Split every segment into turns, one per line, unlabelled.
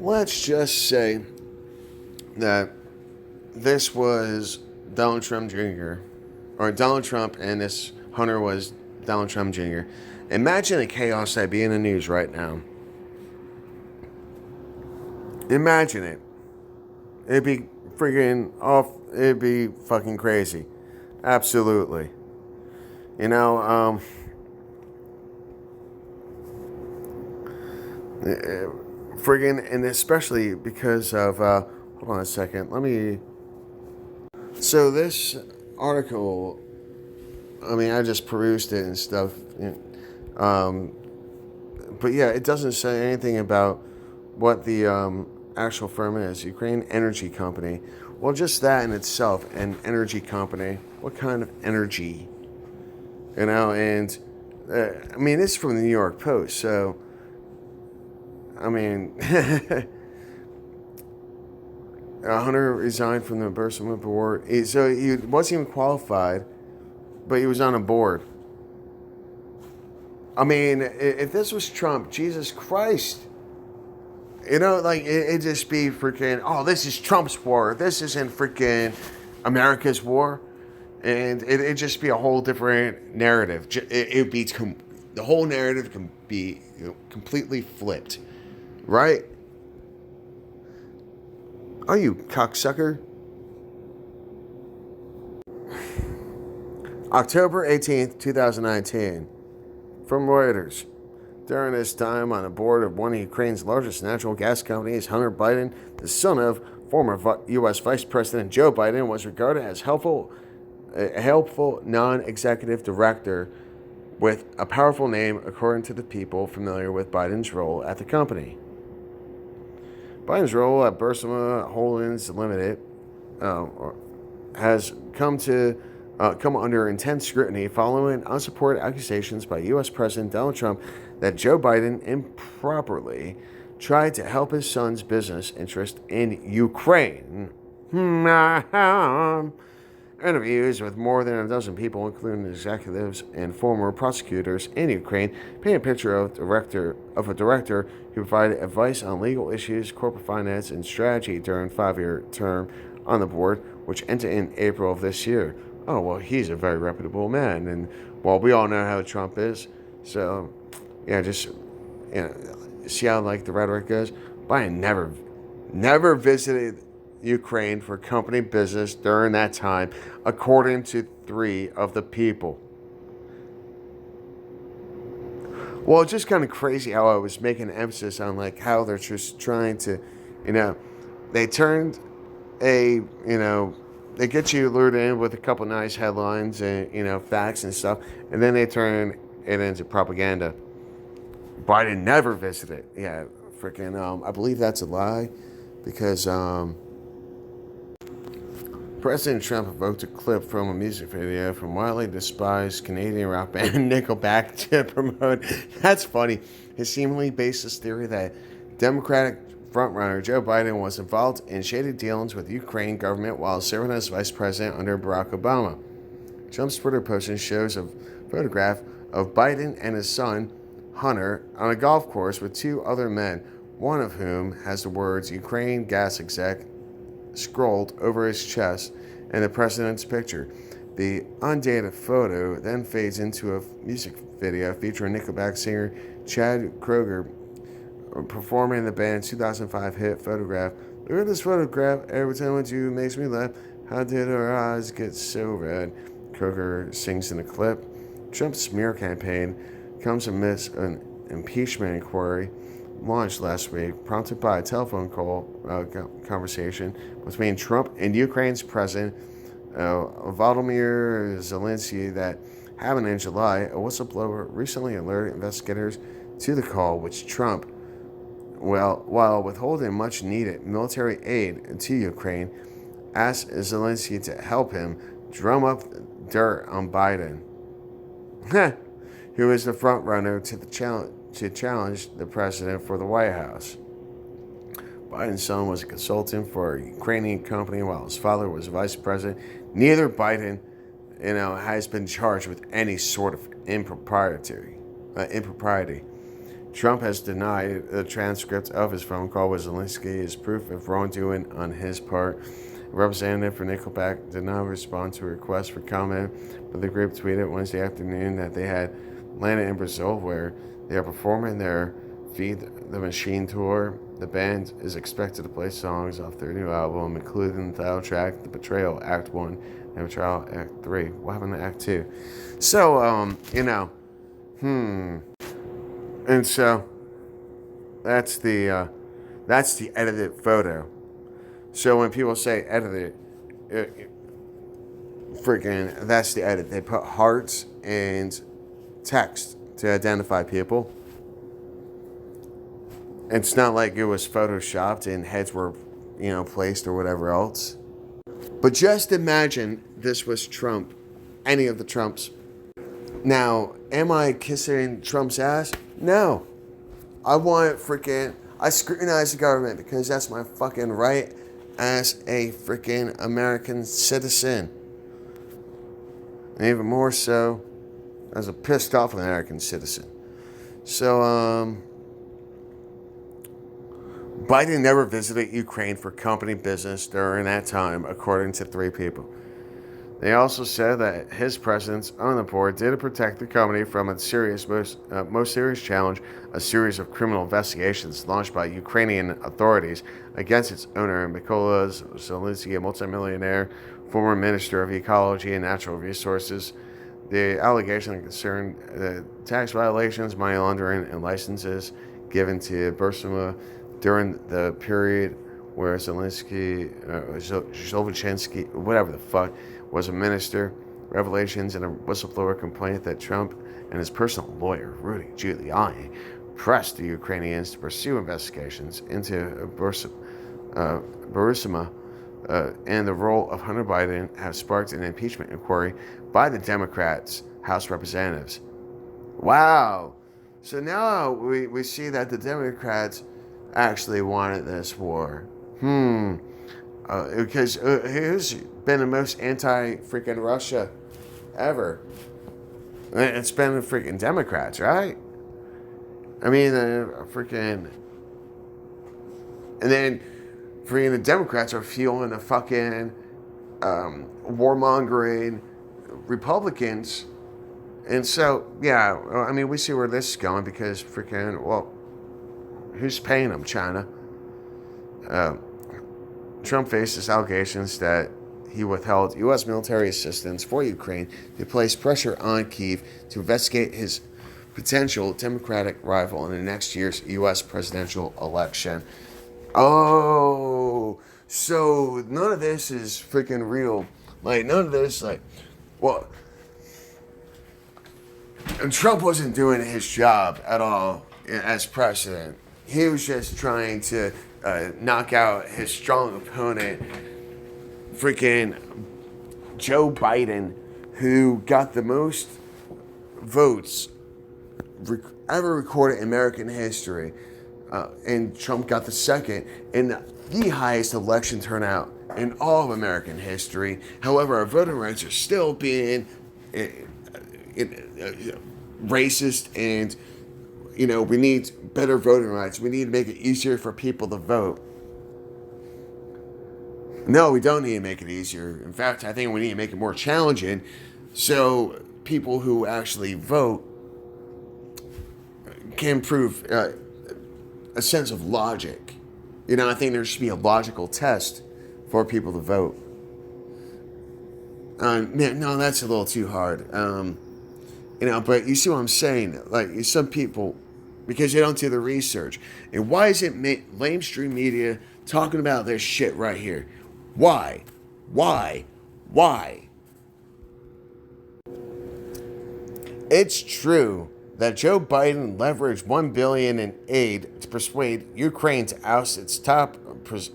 let's just say that this was Donald Trump Jr., or Donald Trump and this Hunter was Donald Trump Jr. Imagine the chaos that'd be in the news right now. Imagine it. It'd be freaking off. It'd be fucking crazy. Absolutely. You know, friggin', and especially because of, hold on a second, so this article, I just perused it and stuff, but yeah, it doesn't say anything about what the actual firm is, Ukrainian energy company. Well, just that in itself, an energy company, what kind of energy? And, this is from the New York Post, so, Hunter resigned from the Burson board. So he wasn't even qualified, but he was on a board. If this was Trump, Jesus Christ. It'd just be freaking, oh, this is Trump's war. This isn't freaking America's war. And it'd just be a whole different narrative. It'd be, the whole narrative can be completely flipped. Right? Are you cocksucker? October 18th, 2019. From Reuters. During his time on the board of one of Ukraine's largest natural gas companies, Hunter Biden, the son of former U.S. Vice President Joe Biden, was regarded as a helpful non-executive director with a powerful name, according to the people familiar with Biden's role at the company. Biden's role at Bursama Holdings Limited has come under intense scrutiny following unsupported accusations by U.S. President Donald Trump that Joe Biden improperly tried to help his son's business interest in Ukraine. Interviews with more than a dozen people, including executives and former prosecutors in Ukraine, paint a picture of a director who provided advice on legal issues, corporate finance, and strategy during a 5-year term on the board, which ended in April of this year. Oh, well, he's a very reputable man, and, well, we all know how Trump is, so, yeah, just, see how, the rhetoric goes? Biden never visited Ukraine for company business during that time, according to 3 of the people. Well, it's just kind of crazy how I was making emphasis on, how they're just trying to, they turned they get you lured in with a couple nice headlines and, facts and stuff, and then they turn it into propaganda. Biden never visited. Yeah, freaking, I believe that's a lie, because President Trump evoked a clip from a music video from widely despised Canadian rock band Nickelback to promote. That's funny. His seemingly baseless theory that Democratic frontrunner Joe Biden was involved in shady dealings with the Ukraine government while serving as vice president under Barack Obama. Trump's Twitter posting shows a photograph of Biden and his son, Hunter, on a golf course with 2 other men, one of whom has the words Ukraine gas exec scrolled over his chest in the president's picture. The undated photo then fades into a music video featuring Nickelback singer Chad Kroeger performing the band's 2005 hit Photograph. Look at this photograph. Every time you makes me laugh. How did our eyes get so red? Kroeger sings in the clip. Trump's smear campaign comes amidst an impeachment inquiry launched last week, prompted by a telephone conversation between Trump and Ukraine's president Volodymyr Zelensky that happened in July. A whistleblower recently alerted investigators to the call, which Trump, while withholding much-needed military aid to Ukraine, asked Zelensky to help him drum up dirt on Biden, who is the front-runner to challenge the president for the White House. Biden's son was a consultant for a Ukrainian company while his father was vice president. Neither Biden, has been charged with any sort of impropriety. Trump has denied the transcript of his phone call with Zelensky as proof of wrongdoing on his part. A representative for Nickelback did not respond to a request for comment, but the group tweeted Wednesday afternoon that they had landed in Brazil, where they are performing their Feed the Machine tour. The band is expected to play songs off their new album, including the title track, The Betrayal, Act 1, and Betrayal, Act 3. What happened to Act 2? So, And so, that's the edited photo. So when people say edited, that's the edit. They put hearts and text to identify people. It's not like it was photoshopped and heads were, placed or whatever else. But just imagine this was Trump, any of the Trumps. Now, am I kissing Trump's ass? No. I scrutinize the government because that's my fucking right as a freaking American citizen. And even more so as a pissed off American citizen. So, Biden never visited Ukraine for company business during that time, according to 3 people. They also said that his presence on the board did protect the company from a most serious challenge, a series of criminal investigations launched by Ukrainian authorities against its owner, Mykola Zelensky, a multimillionaire, former Minister of Ecology and Natural Resources. The allegation concerned tax violations, money laundering, and licenses given to Burisma during the period where Zelensky, whatever the fuck, was a minister. Revelations and a whistleblower complaint that Trump and his personal lawyer, Rudy Giuliani, pressed the Ukrainians to pursue investigations into Burisma and the role of Hunter Biden have sparked an impeachment inquiry by the Democrats' House Representatives. Wow. So now we see that the Democrats actually wanted this war. Because who's been the most anti-freaking Russia ever? It's been the freaking Democrats, right? I mean, and then freaking the Democrats are fueling the fucking warmongering Republicans. And so, yeah, I mean, we see where this is going because freaking, who's paying them? China. Trump faces allegations that he withheld U.S. military assistance for Ukraine to place pressure on Kyiv to investigate his potential Democratic rival in the next year's U.S. presidential election. Oh, so none of this is freaking real. None of this, and Trump wasn't doing his job at all as president. He was just trying to knock out his strong opponent, freaking Joe Biden, who got the most votes ever recorded in American history. And Trump got the second and the highest election turnout in all of American history. However, our voting rights are still being racist, and we need better voting rights. We need to make it easier for people to vote. No, we don't need to make it easier. In fact, I think we need to make it more challenging so people who actually vote can prove a sense of logic. I think there should be a logical test for people to vote. No, that's a little too hard. But you see what I'm saying? Some people, because they don't do the research. And why isn't mainstream media talking about this shit right here? Why? It's true that Joe Biden leveraged $1 billion in aid to persuade Ukraine to oust its top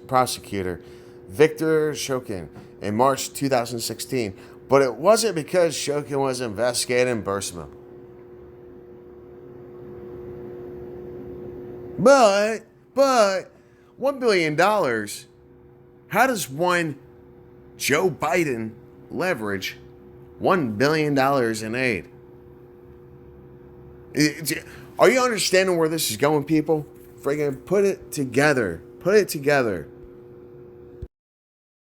prosecutor, Viktor Shokin, in March 2016. But it wasn't because Shokin was investigating Burisma. But $1 billion, how does one Joe Biden leverage $1 billion in aid? Are you understanding where this is going, people? Friggin' put it together. Put it together.